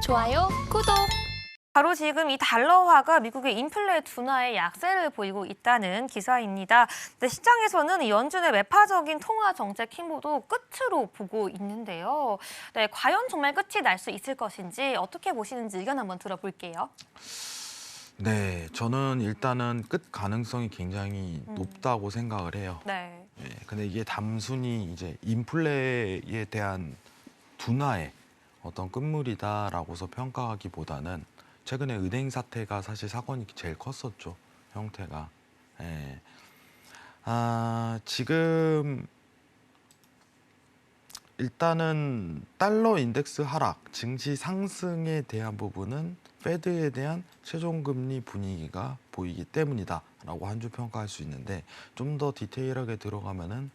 좋아요, 구독. 바로 지금 이 달러화가 미국의 인플레 둔화에 약세를 보이고 있다는 기사입니다. 근데 시장에서는 이 연준의 매파적인 통화 정책 힘보도 끝으로 보고 있는데요. 네, 과연 정말 끝이 날 수 있을 것인지 어떻게 보시는지 의견 한번 들어볼게요. 네, 저는 일단은 끝 가능성이 굉장히 높다고 생각을 해요. 네. 예, 근데 이게 단순히 이제 인플레에 대한 둔화의 어떤 끝물이다라고서 평가하기보다는 최근에 은행 사태가 사실 사건이 제일 컸었죠. 형태가. 예. 지금 일단은 달러 인덱스 하락, 증시 상승에 대한 부분은 페드에 대한 최종 금리 분위기가 보이기 때문이다라고 한 주 평가할 수 있는데, 좀 더 디테일하게 들어가면은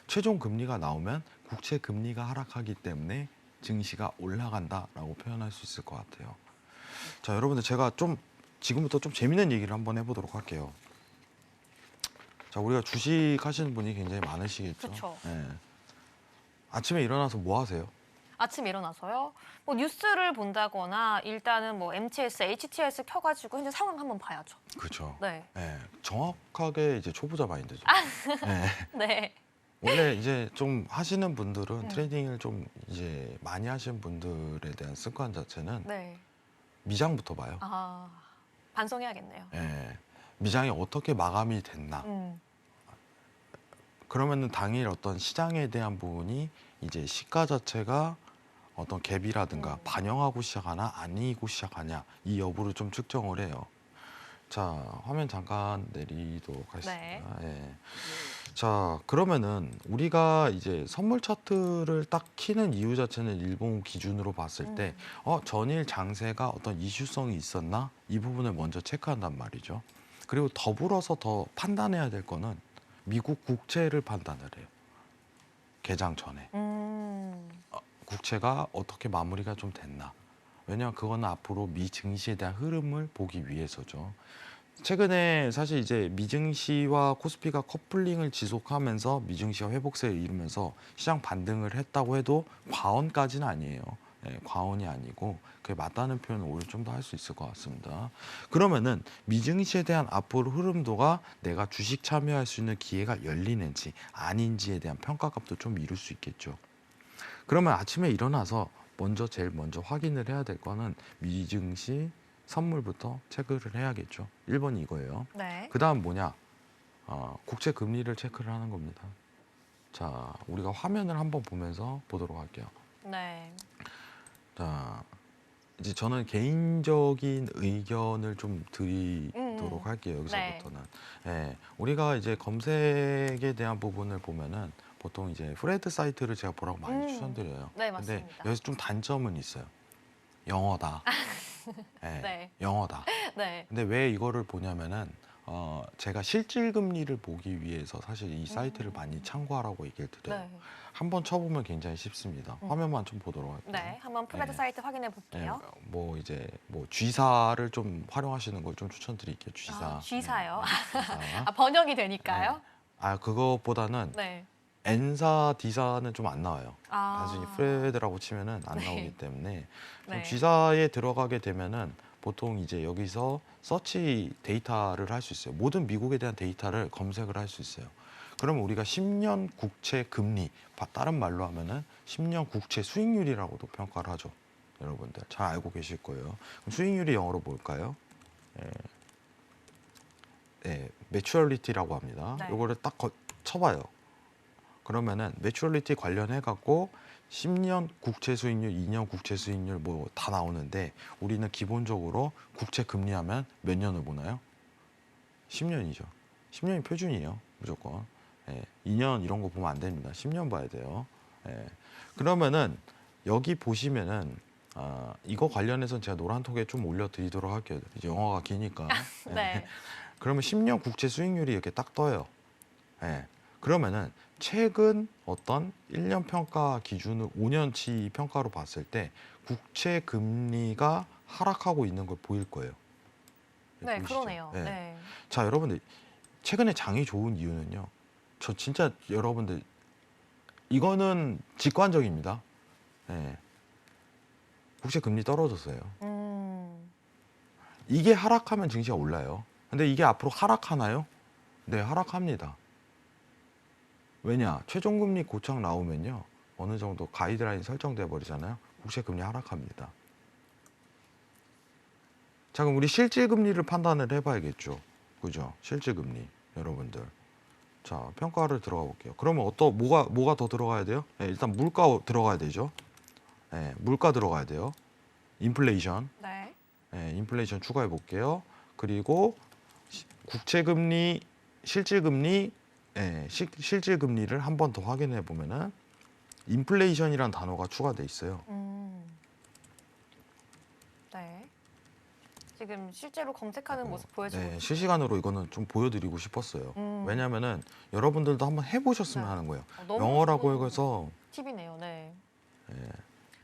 최종 금리가 나오면 국채 금리가 하락하기 때문에 증시가 올라간다라고 표현할 수 있을 것 같아요. 자, 여러분들 제가 좀 지금부터 좀 재밌는 얘기를 한번 해보도록 할게요. 자, 우리가 주식 하시는 분이 굉장히 많으시겠죠. 그렇죠. 예. 아침에 일어나서 뭐 하세요? 아침에 일어나서요. 뭐 뉴스를 본다거나 일단은 뭐 MTS, HTS 켜가지고 현재 상황 한번 봐야죠. 그렇죠. 네. 예, 정확하게 이제 초보자 마인드죠. 예. 네. 원래 이제 좀 하시는 분들은 트레이딩을 좀 이제 많이 하시는 분들에 대한 습관 자체는 네. 미장부터 봐요. 아, 반성해야겠네요. 예. 미장이 어떻게 마감이 됐나. 그러면은 당일 어떤 시장에 대한 부분이 이제 시가 자체가 어떤 갭이라든가 반영하고 시작하나 아니고 시작하냐, 이 여부를 좀 측정을 해요. 자, 화면 잠깐 내리도록 하겠습니다. 네. 예. 자, 그러면은 우리가 이제 선물 차트를 딱 키는 이유 자체는 일본 기준으로 봤을 때 전일 장세가 어떤 이슈성이 있었나, 이 부분을 먼저 체크한단 말이죠. 그리고 더불어서 더 판단해야 될 거는 미국 국채를 판단을 해요. 개장 전에. 국채가 어떻게 마무리가 좀 됐나. 왜냐하면 그거는 앞으로 미 증시에 대한 흐름을 보기 위해서죠. 최근에 사실 이제 미증시와 코스피가 커플링을 지속하면서 미증시가 회복세를 이루면서 시장 반등을 했다고 해도 과언까지는 아니에요. 예, 과언이 아니고 그게 맞다는 표현을 오히려 좀 더 할 수 있을 것 같습니다. 그러면은 미증시에 대한 앞으로 흐름도가 내가 주식 참여할 수 있는 기회가 열리는지 아닌지에 대한 평가값도 좀 이룰 수 있겠죠. 그러면 아침에 일어나서 제일 먼저 확인을 해야 될 거는 미증시 선물부터 체크를 해야겠죠. 1번이 이거예요. 네. 그 다음 뭐냐? 국채 금리를 체크를 하는 겁니다. 자, 우리가 화면을 한번 보면서 보도록 할게요. 네. 자, 이제 저는 개인적인 의견을 좀 드리도록 할게요. 여기서부터는. 예, 우리가 이제 검색에 대한 부분을 보면은 보통 이제 프레드 사이트를 제가 보라고 많이 추천드려요. 네, 근데 맞습니다. 여기서 좀 단점은 있어요. 영어다. 예, 네. 영어다. 네. 근데 왜 이거를 보냐면은 제가 실질 금리를 보기 위해서 사실 이 사이트를 많이 참고하라고 얘기를 드려요. 네. 한번 쳐보면 굉장히 쉽습니다. 화면만 좀 보도록 할게요. 네. 한번 프레드 네. 사이트 확인해 예, 볼게요. 뭐 이제 뭐 G사를 좀 활용하시는 걸 좀 추천드릴게요. G사. 아, G사요? G사. 아, 번역이 되니까요? 그거보다는 네. N사, D사는 좀 안 나와요. 아. 단순히 프레드라고 치면은 안 네. 나오기 때문에 네. G사에 들어가게 되면은 보통 이제 여기서 서치 데이터를 할 수 있어요. 모든 미국에 대한 데이터를 검색을 할 수 있어요. 그러면 우리가 10년 국채 금리, 다른 말로 하면은 10년 국채 수익률이라고도 평가를 하죠. 여러분들 잘 알고 계실 거예요. 그럼 수익률이 영어로 뭘까요? 매추얼리티라고 합니다. 네. 요거를 딱 쳐봐요. 그러면은 매추얼리티 관련해 갖고 10년 국채 수익률, 2년 국채 수익률 뭐 다 나오는데, 우리는 기본적으로 국채 금리 하면 몇 년을 보나요? 10년이죠. 10년이 표준이에요. 무조건. 2년 이런 거 보면 안 됩니다. 10년 봐야 돼요. 그러면은 여기 보시면은 이거 관련해서는 제가 노란톡에 좀 올려드리도록 할게요. 이제 영어가 기니까. 네. 그러면 10년 국채 수익률이 이렇게 딱 떠요. 그러면은 최근 어떤 1년 평가 기준으로 5년치 평가로 봤을 때 국채 금리가 하락하고 있는 걸 보일 거예요. 네, 보이시죠? 그러네요. 네. 자, 여러분들 최근에 장이 좋은 이유는요. 저 진짜 여러분들 이거는 직관적입니다. 국채 금리 떨어졌어요. 이게 하락하면 증시가 올라요. 근데 이게 앞으로 하락하나요? 네, 하락합니다. 왜냐? 최종금리 고착 나오면요. 어느 정도 가이드라인 설정돼 버리잖아요. 국채 금리 하락합니다. 자, 그럼 우리 실질금리를 판단을 해봐야겠죠. 그죠? 실질금리, 여러분들. 자, 평가를 들어가 볼게요. 그러면 뭐가 더 들어가야 돼요? 네, 일단 물가 들어가야 되죠. 네, 물가 들어가야 돼요. 인플레이션. 네. 네, 인플레이션 추가해 볼게요. 그리고 국채금리, 실질금리, 실질금리를 한 번 더 확인해 보면은 인플레이션이란 단어가 추가돼 있어요. 네. 지금 실제로 검색하는 모습 보여주고 네, 있어요. 실시간으로 이거는 좀 보여드리고 싶었어요. 음. 왜냐면은 여러분들도 한번 해보셨으면 네. 하는 거예요. 너무 영어라고 좋은 해서 팁이네요. 네. 예,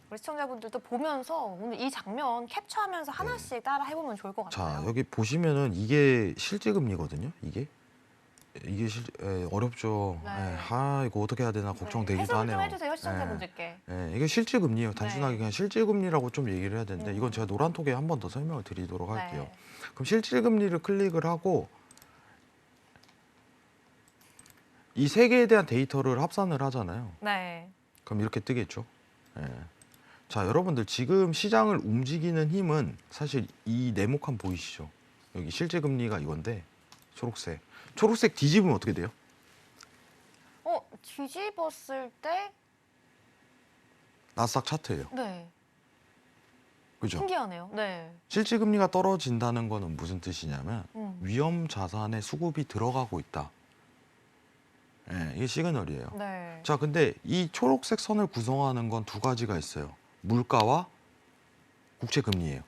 우리 시청자분들도 보면서 오늘 이 장면 캡처하면서 하나씩 따라 해보면 좋을 것 같아요. 자, 여기 보시면은 이게 실질금리거든요. 이게 어렵죠. 네. 이거 어떻게 해야 되나 걱정되기도 해석을 하네요. 좀 해주세요, 시청자분들께. 이게 실질금리예요. 단순하게 네. 그냥 실질금리라고 좀 얘기를 해야 되는데 이건 제가 노란톡에 한 번 더 설명을 드리도록 할게요. 네. 그럼 실질금리를 클릭을 하고 이 세 개에 대한 데이터를 합산을 하잖아요. 네. 그럼 이렇게 뜨겠죠. 예. 자, 여러분들 지금 시장을 움직이는 힘은 사실 이 네모칸 보이시죠? 여기 실질금리가 이건데 초록색. 초록색 뒤집으면 어떻게 돼요? 뒤집었을 때, 나스닥 차트예요. 네. 그죠? 신기하네요. 네. 실질금리가 떨어진다는 거는 무슨 뜻이냐면 음. 위험 자산에 수급이 들어가고 있다. 이게 시그널이에요. 네. 자, 근데 이 초록색 선을 구성하는 건 두 가지가 있어요. 물가와 국채 금리예요.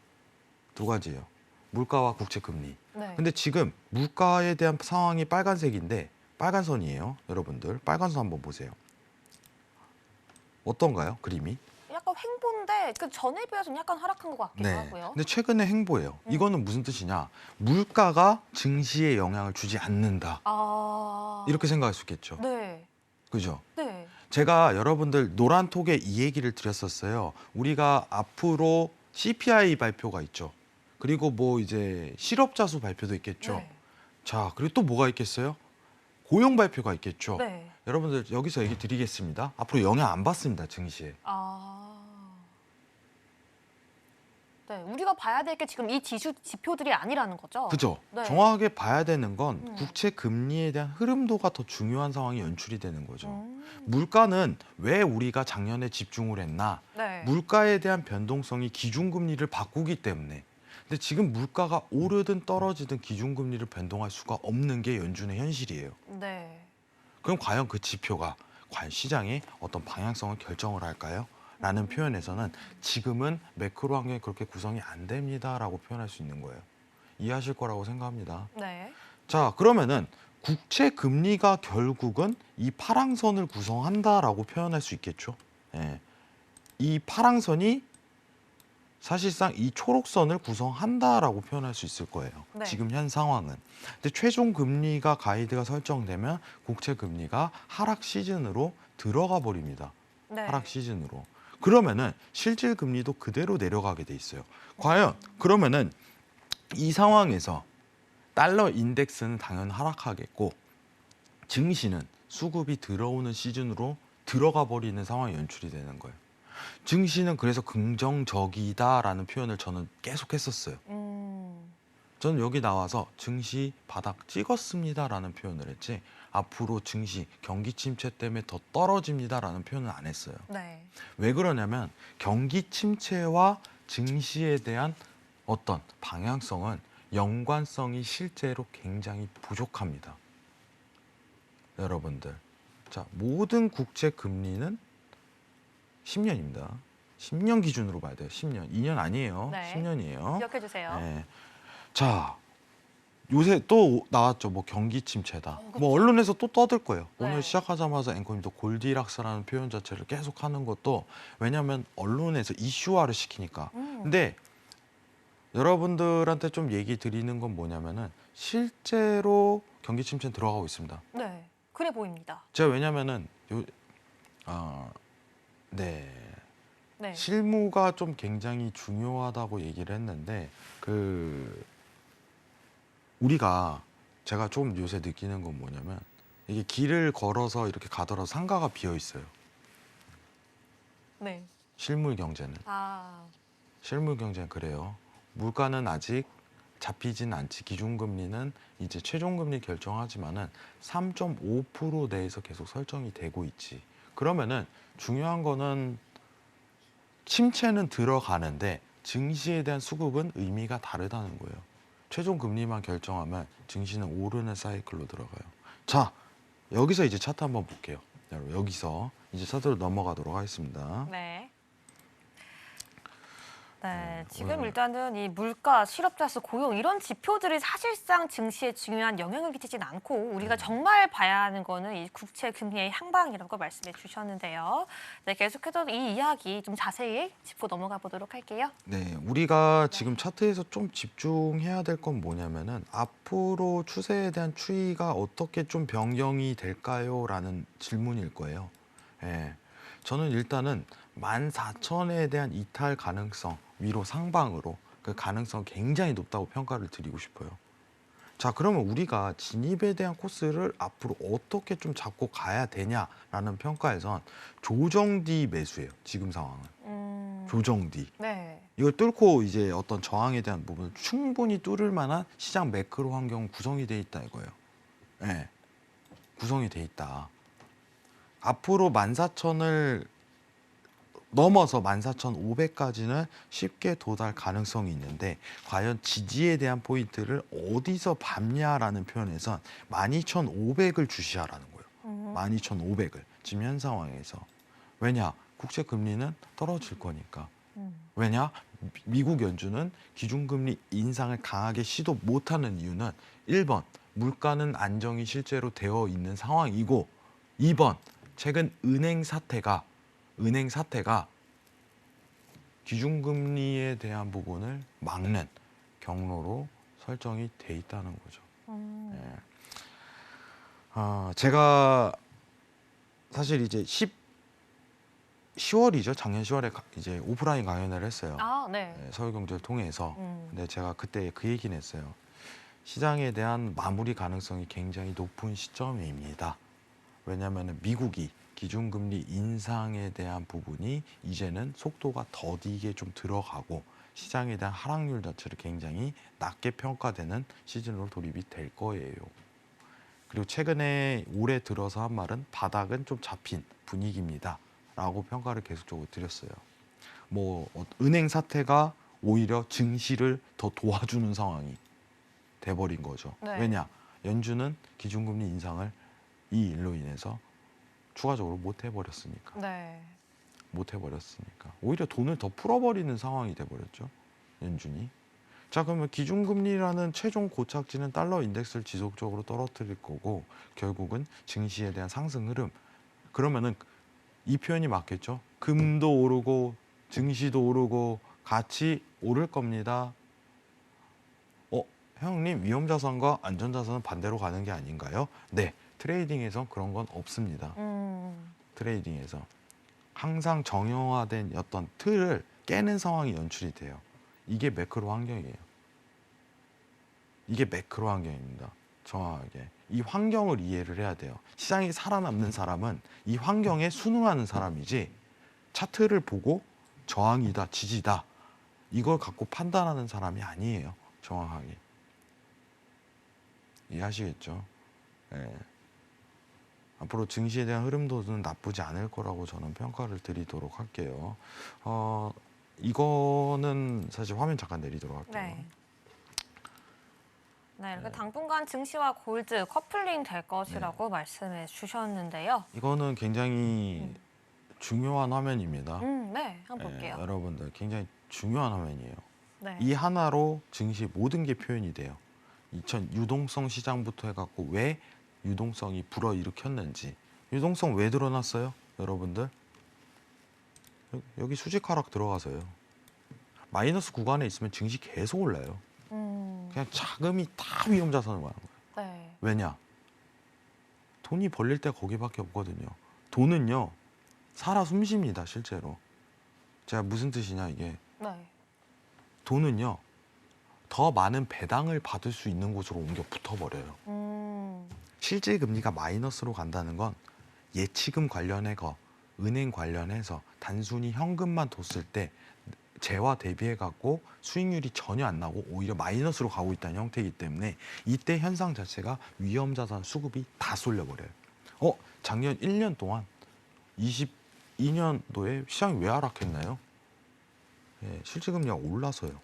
두 가지예요. 물가와 국채 금리. 네. 근데 지금 물가에 대한 상황이 빨간색인데 빨간 선이에요. 여러분들 빨간 선 한번 보세요. 어떤가요? 그림이? 약간 횡보인데 그 전에 비해서는 약간 하락한 것 같기도 하고요. 근데 최근에 횡보예요. 이거는 무슨 뜻이냐? 물가가 증시에 영향을 주지 않는다. 이렇게 생각할 수 있겠죠. 네. 그죠? 네. 제가 여러분들 노란톡에 이 얘기를 드렸었어요. 우리가 앞으로 CPI 발표가 있죠. 그리고 뭐 이제 실업자 수 발표도 있겠죠. 네. 자, 그리고 또 뭐가 있겠어요? 고용 발표가 있겠죠. 네. 여러분들 여기서 얘기 드리겠습니다. 앞으로 영향 안 받습니다, 증시에. 네. 우리가 봐야 될 게 지금 이 지표들이 아니라는 거죠. 그죠? 네. 정확하게 봐야 되는 건 음. 국채 금리에 대한 흐름도가 더 중요한 상황이 연출이 되는 거죠. 음. 물가는 왜 우리가 작년에 집중을 했나? 네. 물가에 대한 변동성이 기준금리를 바꾸기 때문에. 근데 지금 물가가 오르든 떨어지든 기준금리를 변동할 수가 없는 게 연준의 현실이에요. 네. 그럼 과연 그 지표가 과연 시장의 어떤 방향성을 결정을 할까요? 라는 표현에서는 지금은 매크로 환경이 그렇게 구성이 안 됩니다라고 표현할 수 있는 거예요. 이해하실 거라고 생각합니다. 네. 자, 그러면은 국채 금리가 결국은 이 파랑선을 구성한다라고 표현할 수 있겠죠. 이 파랑선이 사실상 이 초록선을 구성한다라고 표현할 수 있을 거예요. 네. 지금 현 상황은. 근데 최종 금리가 가이드가 설정되면 국채 금리가 하락 시즌으로 들어가 버립니다. 네. 하락 시즌으로. 그러면은 실질 금리도 그대로 내려가게 돼 있어요. 과연 그러면은 이 상황에서 달러 인덱스는 당연히 하락하겠고 증시는 수급이 들어오는 시즌으로 들어가 버리는 상황이 연출이 되는 거예요. 증시는 그래서 긍정적이다라는 표현을 저는 계속 했었어요. 저는 여기 나와서 증시 바닥 찍었습니다라는 표현을 했지 앞으로 증시 경기 침체 때문에 더 떨어집니다라는 표현은 안 했어요. 네. 왜 그러냐면 경기 침체와 증시에 대한 어떤 방향성은 연관성이 실제로 굉장히 부족합니다. 여러분들. 자, 모든 국채 금리는 10년입니다. 10년 기준으로 봐야 돼요. 10년. 2년 아니에요. 네. 10년이에요. 기억해 주세요. 네. 자, 요새 또 나왔죠. 뭐 경기 침체다. 그쵸. 뭐 언론에서 또 떠들 거예요. 네. 오늘 시작하자마자 앵커님도 골디락스라는 표현 자체를 계속 하는 것도 왜냐하면 언론에서 이슈화를 시키니까. 근데 여러분들한테 좀 얘기 드리는 건 뭐냐면은 실제로 경기 침체는 들어가고 있습니다. 네. 그래 보입니다. 제가 왜냐면은 네. 네. 실무가 좀 굉장히 중요하다고 얘기를 했는데 우리가 제가 좀 요새 느끼는 건 뭐냐면 이게 길을 걸어서 이렇게 가더라도 상가가 비어 있어요. 네. 실물 경제는. 아, 실물 경제는 그래요. 물가는 아직 잡히진 않지. 기준금리는 이제 최종금리 결정하지만은 3.5% 내에서 계속 설정이 되고 있지. 그러면은 중요한 거는 침체는 들어가는데 증시에 대한 수급은 의미가 다르다는 거예요. 최종 금리만 결정하면 증시는 오르는 사이클로 들어가요. 자, 여기서 이제 차트 한번 볼게요. 여러분, 여기서 이제 차트로 넘어가도록 하겠습니다. 네. 네, 지금 오늘 일단은 이 물가, 실업자 수, 고용 이런 지표들이 사실상 증시에 중요한 영향을 끼치진 않고 우리가 정말 봐야 하는 거는 이 국채 금리의 향방이라고 말씀해 주셨는데요. 네, 계속해서 이 이야기 좀 자세히 짚고 넘어가 보도록 할게요. 네, 우리가 지금 차트에서 좀 집중해야 될 건 뭐냐면은 앞으로 추세에 대한 추이가 어떻게 좀 변경이 될까요? 라는 질문일 거예요. 예. 저는 일단은 14,000에 대한 이탈 가능성 위로 상방으로 그 가능성 굉장히 높다고 평가를 드리고 싶어요. 자, 그러면 우리가 진입에 대한 코스를 앞으로 어떻게 좀 잡고 가야 되냐라는 평가에선 조정 뒤 매수예요. 지금 상황은. 조정 뒤. 네. 이걸 뚫고 이제 어떤 저항에 대한 부분을 충분히 뚫을 만한 시장 매크로 환경 구성이 돼 있다 이거예요. 예. 구성이 돼 있다. 앞으로 14,000을 넘어서 14,500까지는 쉽게 도달 가능성이 있는데 과연 지지에 대한 포인트를 어디서 밟냐라는 표현에선 12,500을 주시하라는 거예요. 12,500을 지금 현 상황에서. 왜냐? 국채 금리는 떨어질 거니까. 왜냐? 미국 연준은 기준금리 인상을 강하게 시도 못하는 이유는 1번 물가는 안정이 실제로 되어 있는 상황이고 2번 최근 은행 사태가 기준금리에 대한 부분을 막는 경로로 설정이 돼 있다는 거죠. 예. 제가 사실 이제 10월이죠. 작년 10월에 이제 오프라인 강연을 했어요. 아, 네. 예, 서울경제를 통해서. 근데 제가 그때 그 얘기는 했어요. 시장에 대한 마무리 가능성이 굉장히 높은 시점입니다. 왜냐하면 미국이 기준금리 인상에 대한 부분이 이제는 속도가 더디게 좀 들어가고 시장에 대한 하락률 자체를 굉장히 낮게 평가되는 시즌으로 돌입이 될 거예요. 그리고 최근에 올해 들어서 한 말은 바닥은 좀 잡힌 분위기입니다. 라고 평가를 계속적으로 드렸어요. 은행 사태가 오히려 증시를 더 도와주는 상황이 돼버린 거죠. 네. 왜냐? 연준은 기준금리 인상을 이 일로 인해서 추가적으로 못 해버렸으니까. 네. 못 해버렸으니까. 오히려 돈을 더 풀어버리는 상황이 돼버렸죠. 연준이. 자, 그러면 기준금리라는 최종 고착지는 달러 인덱스를 지속적으로 떨어뜨릴 거고 결국은 증시에 대한 상승 흐름. 그러면은 이 표현이 맞겠죠? 금도 오르고 증시도 오르고 같이 오를 겁니다. 형님 위험자산과 안전자산은 반대로 가는 게 아닌가요? 네, 트레이딩에선 그런 건 없습니다. 트레이딩에서 항상 정형화된 어떤 틀을 깨는 상황이 연출이 돼요. 이게 매크로 환경이에요. 이게 매크로 환경입니다. 정확하게. 이 환경을 이해를 해야 돼요. 시장이 살아남는 사람은 이 환경에 순응하는 사람이지 차트를 보고 저항이다, 지지다 이걸 갖고 판단하는 사람이 아니에요. 정확하게. 이해하시겠죠? 예. 앞으로 증시에 대한 흐름도는 나쁘지 않을 거라고 저는 평가를 드리도록 할게요. 이거는 사실 화면 잠깐 내리도록 할게요. 네. 네, 이렇게 당분간 증시와 골드 커플링 될 것이라고 말씀해 주셨는데요. 이거는 굉장히 중요한 화면입니다. 네, 한번 볼게요. 여러분들 굉장히 중요한 화면이에요. 네. 이 하나로 증시 모든 게 표현이 돼요. 유동성 시장부터 해갖고 왜 유동성이 불어일으켰는지. 유동성 왜 드러났어요? 여러분들? 여기 수직 하락 들어가서요. 마이너스 구간에 있으면 증시 계속 올라요. 그냥 자금이 다 위험자산을 말하는 거예요. 네. 왜냐? 돈이 벌릴 때 거기밖에 없거든요. 돈은요, 살아 숨쉽니다, 실제로. 제가 무슨 뜻이냐 이게. 네. 돈은요. 더 많은 배당을 받을 수 있는 곳으로 옮겨 붙어버려요. 실질 금리가 마이너스로 간다는 건 예치금 관련해서 은행 관련해서 단순히 현금만 뒀을 때 재화 대비해 갖고 수익률이 전혀 안 나고 오히려 마이너스로 가고 있다는 형태이기 때문에 이때 현상 자체가 위험자산 수급이 다 쏠려버려요. 작년 1년 동안 22년도에 시장이 왜 하락했나요? 예, 실질금리가 올라서요.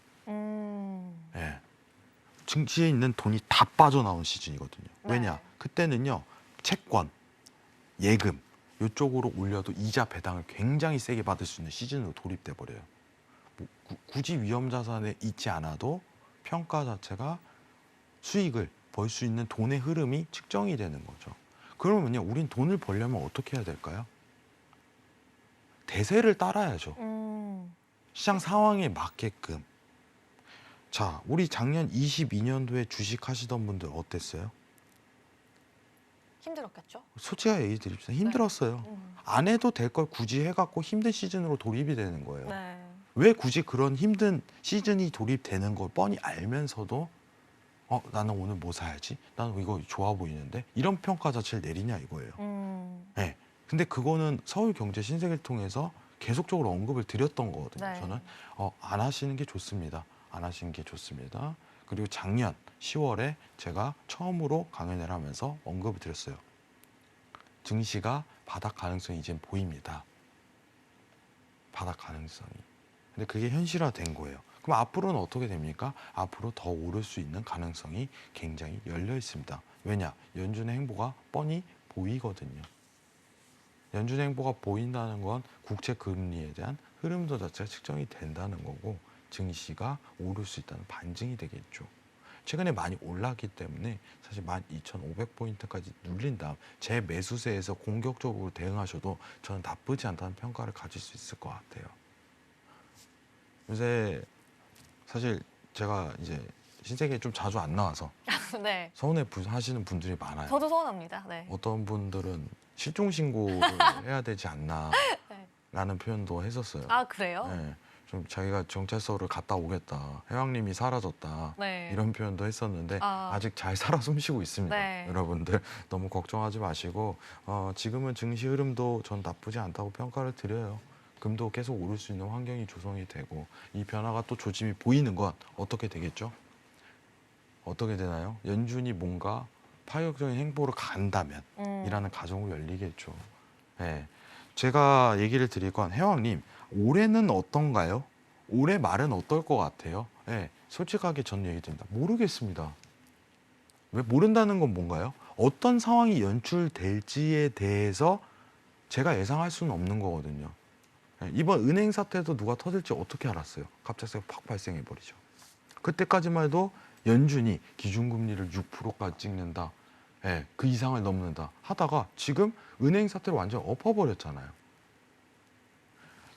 예. 증시에 있는 돈이 다 빠져나온 시즌이거든요. 왜냐? 네. 그때는요. 채권, 예금 이쪽으로 올려도 이자 배당을 굉장히 세게 받을 수 있는 시즌으로 돌입돼 버려요. 뭐, 굳이 위험 자산에 있지 않아도 평가 자체가 수익을 벌 수 있는 돈의 흐름이 측정이 되는 거죠. 그러면요. 우린 돈을 벌려면 어떻게 해야 될까요? 대세를 따라야죠. 시장 상황에 맞게끔. 자, 우리 작년 22년도에 주식 하시던 분들 어땠어요? 힘들었겠죠? 솔직하게 얘기 드립시다. 힘들었어요. 안 해도 될 걸 굳이 해갖고 힘든 시즌으로 돌입이 되는 거예요. 네. 왜 굳이 그런 힘든 시즌이 돌입되는 걸 뻔히 알면서도 나는 오늘 뭐 사야지? 나는 이거 좋아 보이는데? 이런 평가 자체를 내리냐 이거예요. 네. 근데 그거는 서울경제신세계를 통해서 계속적으로 언급을 드렸던 거거든요. 네. 저는 안 하시는 게 좋습니다. 안 하시는 게 좋습니다. 그리고 작년 10월에 제가 처음으로 강연을 하면서 언급을 드렸어요. 증시가 바닥 가능성이 이제 보입니다. 바닥 가능성이. 근데 그게 현실화된 거예요. 그럼 앞으로는 어떻게 됩니까? 앞으로 더 오를 수 있는 가능성이 굉장히 열려 있습니다. 왜냐? 연준의 행보가 뻔히 보이거든요. 연준의 행보가 보인다는 건 국채 금리에 대한 흐름도 자체가 측정이 된다는 거고 증시가 오를 수 있다는 반증이 되겠죠. 최근에 많이 올랐기 때문에 사실 12,500포인트까지 눌린 다음 재매수세에서 공격적으로 대응하셔도 저는 나쁘지 않다는 평가를 가질 수 있을 것 같아요. 요새 사실 제가 이제 신세계에 좀 자주 안 나와서 네. 서운해 하시는 분들이 많아요. 저도 서운합니다. 네. 어떤 분들은 실종 신고를 해야 되지 않나라는 네. 표현도 했었어요. 아, 그래요? 네, 좀 자기가 경찰서를 갔다 오겠다, 회왕님이 사라졌다 네. 이런 표현도 했었는데 아직 잘 살아 숨쉬고 있습니다. 네. 여러분들 너무 걱정하지 마시고 지금은 증시 흐름도 전 나쁘지 않다고 평가를 드려요. 금도 계속 오를 수 있는 환경이 조성이 되고 이 변화가 또 조짐이 보이는 건 어떻게 되겠죠? 어떻게 되나요? 연준이 뭔가 파격적인 행보를 간다면 이라는 가정으로 열리겠죠. 네. 제가 얘기를 드릴 건 회왕님 올해는 어떤가요? 올해 말은 어떨 것 같아요? 네. 솔직하게 전 얘기 드립니다. 모르겠습니다. 왜 모른다는 건 뭔가요? 어떤 상황이 연출될지에 대해서 제가 예상할 수는 없는 거거든요. 네. 이번 은행 사태도 누가 터질지 어떻게 알았어요? 갑자기 팍 발생해 버리죠. 그때까지만 해도 연준이 기준금리를 6%까지 찍는다. 예, 그 이상을 넘는다 하다가 지금 은행 사태를 완전 엎어버렸잖아요.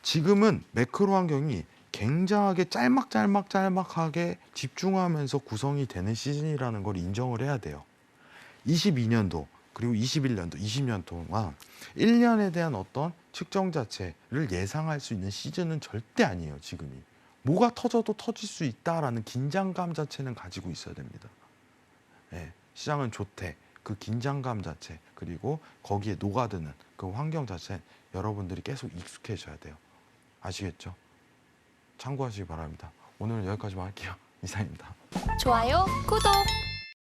지금은 매크로 환경이 굉장하게 짤막하게 집중하면서 구성이 되는 시즌이라는 걸 인정을 해야 돼요. 22년도 그리고 21년도 20년 동안 1년에 대한 어떤 측정 자체를 예상할 수 있는 시즌은 절대 아니에요. 지금이. 뭐가 터져도 터질 수 있다라는 긴장감 자체는 가지고 있어야 됩니다. 예, 시장은 좋대. 그 긴장감 자체 그리고 거기에 녹아드는 그 환경 자체 여러분들이 계속 익숙해져야 돼요. 아시겠죠? 참고하시기 바랍니다. 오늘은 여기까지만 할게요. 이상입니다. 좋아요, 구독!